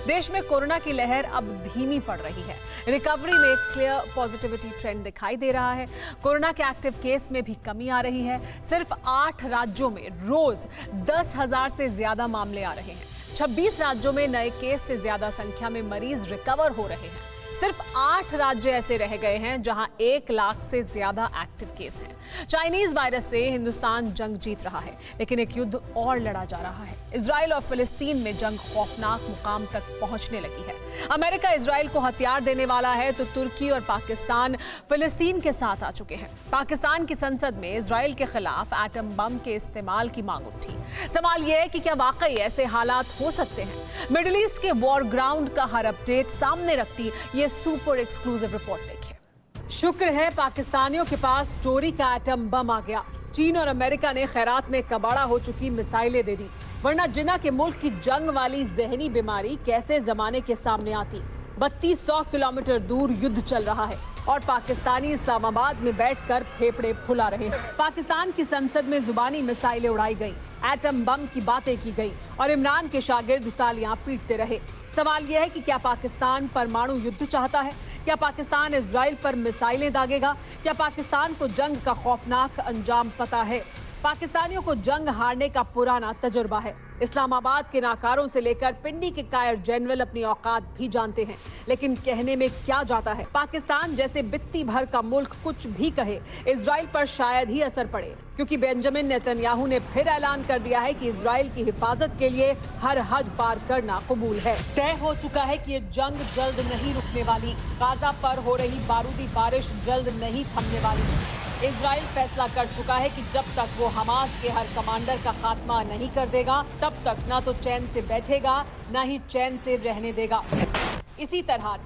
देश में कोरोना की लहर अब धीमी पड़ रही है। रिकवरी में क्लियर पॉजिटिविटी ट्रेंड दिखाई दे रहा है। कोरोना के एक्टिव केस में भी कमी आ रही है। सिर्फ 8 राज्यों में रोज 10,000 से ज्यादा मामले आ रहे हैं। 26 राज्यों में नए केस से ज्यादा संख्या में मरीज रिकवर हो रहे हैं। सिर्फ 8 राज्य ऐसे रह गए हैं जहां 1 लाख से ज्यादा एक्टिव केस हैं। चाइनीज वायरस से हिंदुस्तान जंग जीत रहा है, लेकिन एक युद्ध और लड़ा जा रहा है। इजराइल और फिलिस्तीन में जंग खौफनाक मुकाम तक पहुंचने लगी है। अमेरिका इजराइल को हथियार देने वाला है तो तुर्की और पाकिस्तान फिलिस्तीन के साथ आ चुके हैं। पाकिस्तान की संसद में इजराइल के खिलाफ एटम बम के इस्तेमाल की मांग उठी। सवाल यह है कि क्या वाकई ऐसे हालात हो सकते हैं? मिडिल ईस्ट के वॉर ग्राउंड का हर अपडेट सामने रखती ये सुपर एक्सक्लूसिव रिपोर्ट देखिए। शुक्र है पाकिस्तानियों के पास चोरी का एटम बम आ गया। चीन और अमेरिका ने खैरात में कबाड़ा हो चुकी मिसाइलें दे दी, वरना जिन्ना के मुल्क की जंग वाली जहनी बीमारी कैसे जमाने के सामने आती। 3200 किलोमीटर दूर युद्ध चल रहा है और पाकिस्तानी इस्लामाबाद में बैठकर फेफड़े फुला रहे हैं। पाकिस्तान की संसद में जुबानी मिसाइलें उड़ाई गईं, एटम बम की बातें की गई और इमरान के शागिर्द तालियां पीटते रहे। सवाल यह है कि क्या पाकिस्तान परमाणु युद्ध चाहता है? क्या पाकिस्तान इजराइल पर मिसाइलें दागेगा? क्या पाकिस्तान को जंग का खौफनाक अंजाम पता है? पाकिस्तानियों को जंग हारने का पुराना तजुर्बा है। इस्लामाबाद के नाकारों से लेकर पिंडी के कायर जनरल अपनी औकात भी जानते हैं, लेकिन कहने में क्या जाता है। पाकिस्तान जैसे बित्ती भर का मुल्क कुछ भी कहे, इजराइल पर शायद ही असर पड़े, क्योंकि बेंजामिन नेतन्याहू ने फिर ऐलान कर दिया है कि इजराइल की हिफाजत के लिए हर हद पार करना कबूल है। तय हो चुका है कि ये जंग जल्द नहीं रुकने वाली। गाजा पर हो रही बारूदी बारिश जल्द नहीं थमने वाली। इजराइल फैसला कर चुका है कि जब तक वो हमास के हर कमांडर का खात्मा नहीं कर देगा, तब तक ना तो चैन से बैठेगा, ना ही चैन से रहने देगा।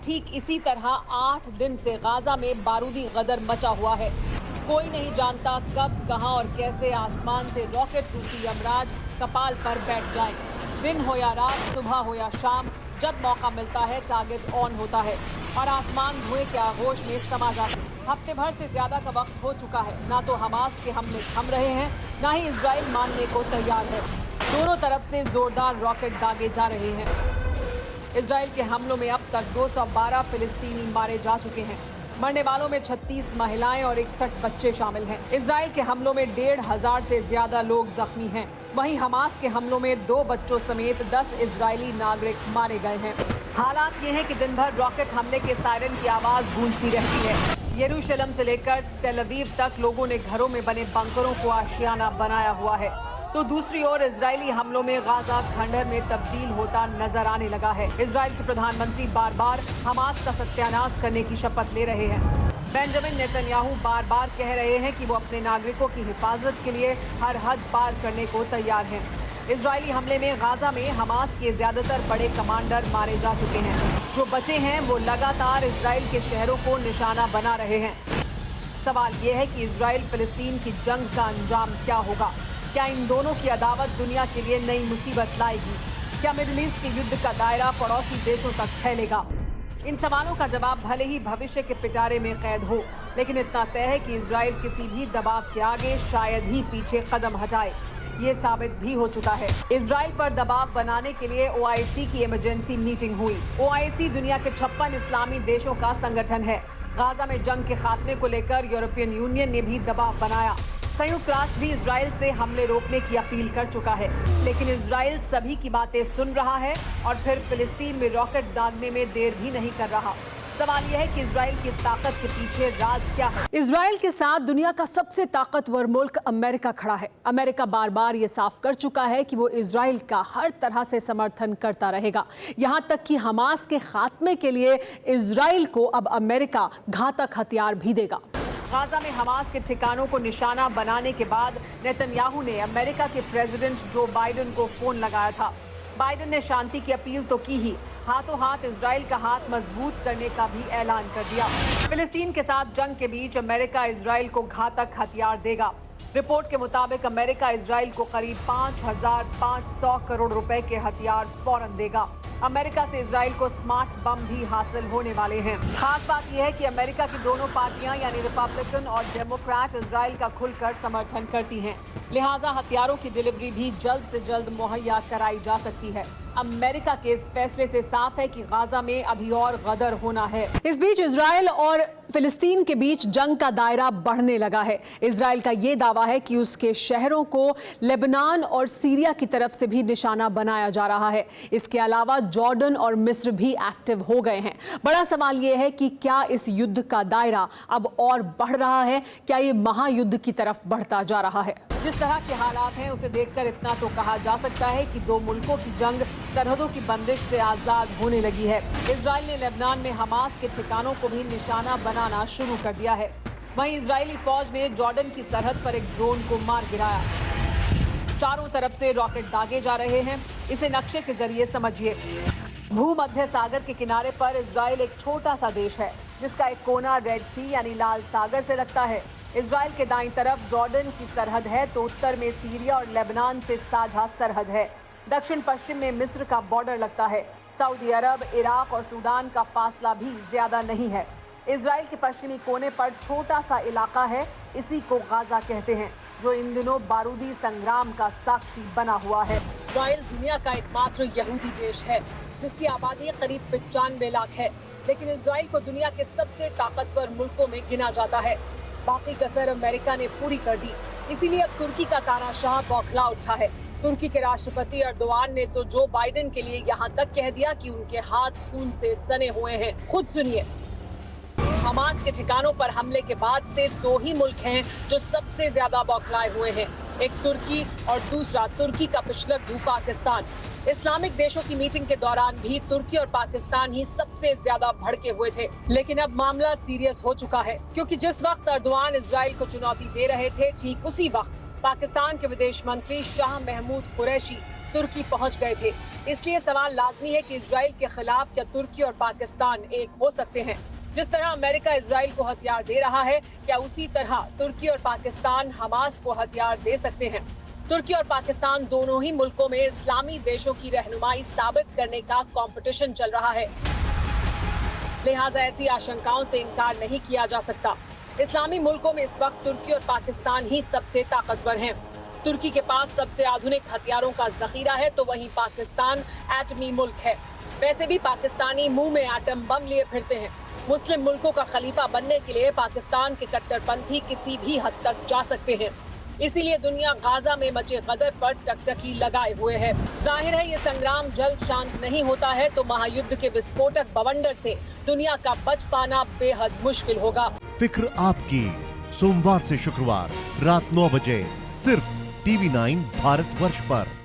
ठीक इसी तरह 8 दिन से गाजा में बारूदी गदर मचा हुआ है। कोई नहीं जानता कब, कहां और कैसे आसमान से रॉकेट रूपी यमराज कपाल पर बैठ जाए। दिन हो या रात, सुबह हो या शाम, जब मौका मिलता है टारगेट ऑन होता है और आसमान धुएं के आगोश में समा जाते हैं। हफ्ते भर से ज्यादा का वक्त हो चुका है। ना तो हमास के हमले थम रहे हैं, ना ही इजराइल मानने को तैयार है। दोनों तरफ से जोरदार रॉकेट दागे जा रहे हैं। इजराइल के हमलों में अब तक 212 फिलिस्तीनी मारे जा चुके हैं। मरने वालों में 36 महिलाएं और 61 बच्चे शामिल हैं। इजराइल के हमलों में 1,500 से ज्यादा लोग जख्मी हैं। वहीं हमास के हमलों में 2 बच्चों समेत 10 इजरायली नागरिक मारे गए हैं। हालात ये हैं कि दिन भर रॉकेट हमले के सायरन की आवाज गूंजती रहती है। यरूशलेम से लेकर तेल अवीव तक लोगों ने घरों में बने बंकरों को आशियाना बनाया हुआ है, तो दूसरी ओर इजरायली हमलों में गाजा खंडहर में तब्दील होता नजर आने लगा है। इजराइल के प्रधानमंत्री बार बार हमास का सत्यानाश करने की शपथ ले रहे हैं। बेंजामिन नेतन्याहू बार बार कह रहे हैं कि वो अपने नागरिकों की हिफाजत के लिए हर हद पार करने को तैयार हैं। इजरायली हमले में गाजा में हमास के ज्यादातर बड़े कमांडर मारे जा चुके हैं। जो बचे हैं वो लगातार इजराइल के शहरों को निशाना बना रहे हैं। सवाल ये है कि इजराइल फिलिस्तीन की जंग का अंजाम क्या होगा? क्या इन दोनों की अदावत दुनिया के लिए नई मुसीबत लाएगी? क्या मिडिल ईस्ट के युद्ध का दायरा पड़ोसी देशों तक फैलेगा? इन सवालों का जवाब भले ही भविष्य के पिटारे में कैद हो, लेकिन इतना तय है कि इजराइल किसी भी दबाव के आगे शायद ही पीछे कदम हटाए। ये साबित भी हो चुका है। इजराइल पर दबाव बनाने के लिए OIC की इमरजेंसी मीटिंग हुई। OIC दुनिया के 56 इस्लामी देशों का संगठन है। गाजा में जंग के खात्मे को लेकर यूरोपियन यूनियन ने भी दबाव बनाया। संयुक्त राष्ट्र भी इजराइल से हमले रोकने की अपील कर चुका है, लेकिन इजराइल सभी की बातें सुन रहा है और फिर फिलिस्तीन में रॉकेट दागने में देर भी नहीं कर रहा। सवाल यह है कि इजराइल की ताकत के पीछे राज क्या है? इजराइल के साथ दुनिया का सबसे ताकतवर मुल्क अमेरिका खड़ा है। अमेरिका बार बार ये साफ कर चुका है कि वो इजराइल का हर तरह से समर्थन करता रहेगा। यहां तक कि हमास के खात्मे के लिए इजराइल को अब अमेरिका घातक हथियार भी देगा। गाजा में हमास के ठिकानों को निशाना बनाने के बाद नेतन्याहू ने अमेरिका के प्रेसिडेंट जो बाइडेन को फोन लगाया था। बाइडेन ने शांति की अपील तो की ही, हाथों हाथ इजराइल का हाथ मजबूत करने का भी ऐलान कर दिया। फिलिस्तीन के साथ जंग के बीच अमेरिका इजराइल को घातक हथियार देगा। रिपोर्ट के मुताबिक अमेरिका इजराइल को करीब 5,500 करोड़ रुपए के हथियार फौरन देगा। अमेरिका से इजराइल को स्मार्ट बम भी हासिल होने वाले हैं। खास बात यह है कि अमेरिका की दोनों पार्टियां यानी रिपब्लिकन और डेमोक्रेट इजराइल का खुलकर समर्थन करती हैं। लिहाजा हथियारों की डिलीवरी भी जल्द से जल्द मुहैया कराई जा सकती है। अमेरिका के इस फैसले से साफ है कि गाजा में अभी और गदर होना है। इस बीच इजराइल और फिलिस्तीन के बीच जंग का दायरा बढ़ने लगा है। इजराइल का यह दावा है कि उसके शहरों को लेबनान और सीरिया की तरफ से भी निशाना बनाया जा रहा है। इसके अलावा जॉर्डन और मिस्र भी एक्टिव हो गए हैं। बड़ा सवाल यह है कि क्या इस युद्ध का दायरा अब और बढ़ रहा है? क्या ये महायुद्ध की तरफ बढ़ता जा रहा है? जिस तरह के हालात हैं उसे देखकर इतना तो कहा जा सकता है कि दो मुल्कों की जंग सरहदों की बंदिश से आजाद होने लगी है। इजराइल ने लेबनान में हमास के ठिकानों को भी निशाना बनाना शुरू कर दिया है। वहीं इजरायली फौज ने जॉर्डन की सरहद पर एक ड्रोन को मार गिराया। चारों तरफ से रॉकेट दागे जा रहे हैं। इसे नक्शे के जरिए समझिए। भूमध्य सागर के किनारे पर इजराइल एक छोटा सा देश है जिसका एक कोना रेड सी यानी लाल सागर से लगता है। इजराइल के दाईं तरफ जॉर्डन की सरहद है तो उत्तर में सीरिया और लेबनान से साझा सरहद है। दक्षिण पश्चिम में मिस्र का बॉर्डर लगता है। सऊदी अरब, इराक और सूडान का फासला भी ज्यादा नहीं है। इजराइल के पश्चिमी कोने पर छोटा सा इलाका है, इसी को गाजा कहते हैं, जो इन दिनों बारूदी संग्राम का साक्षी बना हुआ है। इजराइल दुनिया का एकमात्र यहूदी देश है जिसकी आबादी करीब 95 लाख है, लेकिन इजराइल को दुनिया के सबसे ताकतवर मुल्कों में गिना जाता है। बाकी कसर अमेरिका ने पूरी कर दी। इसीलिए अब तुर्की का तानाशाह बौखला उठा है। तुर्की के राष्ट्रपति एर्दोआन ने तो जो बाइडेन के लिए यहाँ तक कह दिया कि उनके हाथ खून से सने हुए हैं। खुद सुनिए। हमास के ठिकानों पर हमले के बाद से दो ही मुल्क हैं जो सबसे ज्यादा बौखलाए हुए हैं, एक तुर्की और दूसरा तुर्की का पिछलग्गू पाकिस्तान। इस्लामिक देशों की मीटिंग के दौरान भी तुर्की और पाकिस्तान ही सबसे ज्यादा भड़के हुए थे। लेकिन अब मामला सीरियस हो चुका है, क्योंकि जिस वक्त एर्दोआन इजराइल को चुनौती दे रहे थे, ठीक उसी वक्त पाकिस्तान के विदेश मंत्री शाह महमूद कुरैशी तुर्की पहुंच गए थे। इसलिए सवाल लाजमी है कि इजराइल के खिलाफ क्या तुर्की और पाकिस्तान एक हो सकते हैं? जिस तरह अमेरिका इजराइल को हथियार दे रहा है, क्या उसी तरह तुर्की और पाकिस्तान हमास को हथियार दे सकते हैं? तुर्की और पाकिस्तान दोनों ही मुल्कों में इस्लामी देशों की रहनुमाई साबित करने का कंपटीशन चल रहा है। लिहाजा ऐसी आशंकाओं से इनकार नहीं किया जा सकता। इस्लामी मुल्कों में इस वक्त तुर्की और पाकिस्तान ही सबसे ताकतवर हैं। तुर्की के पास सबसे आधुनिक हथियारों का जखीरा है, तो वहीं पाकिस्तान एटमी मुल्क है। वैसे भी पाकिस्तानी मुंह में एटम बम लिए फिरते हैं। मुस्लिम मुल्कों का खलीफा बनने के लिए पाकिस्तान के कट्टरपंथी किसी भी हद तक जा सकते हैं। इसीलिए दुनिया गाजा में मचे गदर पर टकटकी लगाए हुए है। जाहिर है ये संग्राम जल्द शांत नहीं होता है तो महायुद्ध के विस्फोटक बवंडर से दुनिया का बच पाना बेहद मुश्किल होगा। फिक्र आपकी, सोमवार से शुक्रवार रात 9 बजे सिर्फ TV9 भारतवर्ष पर।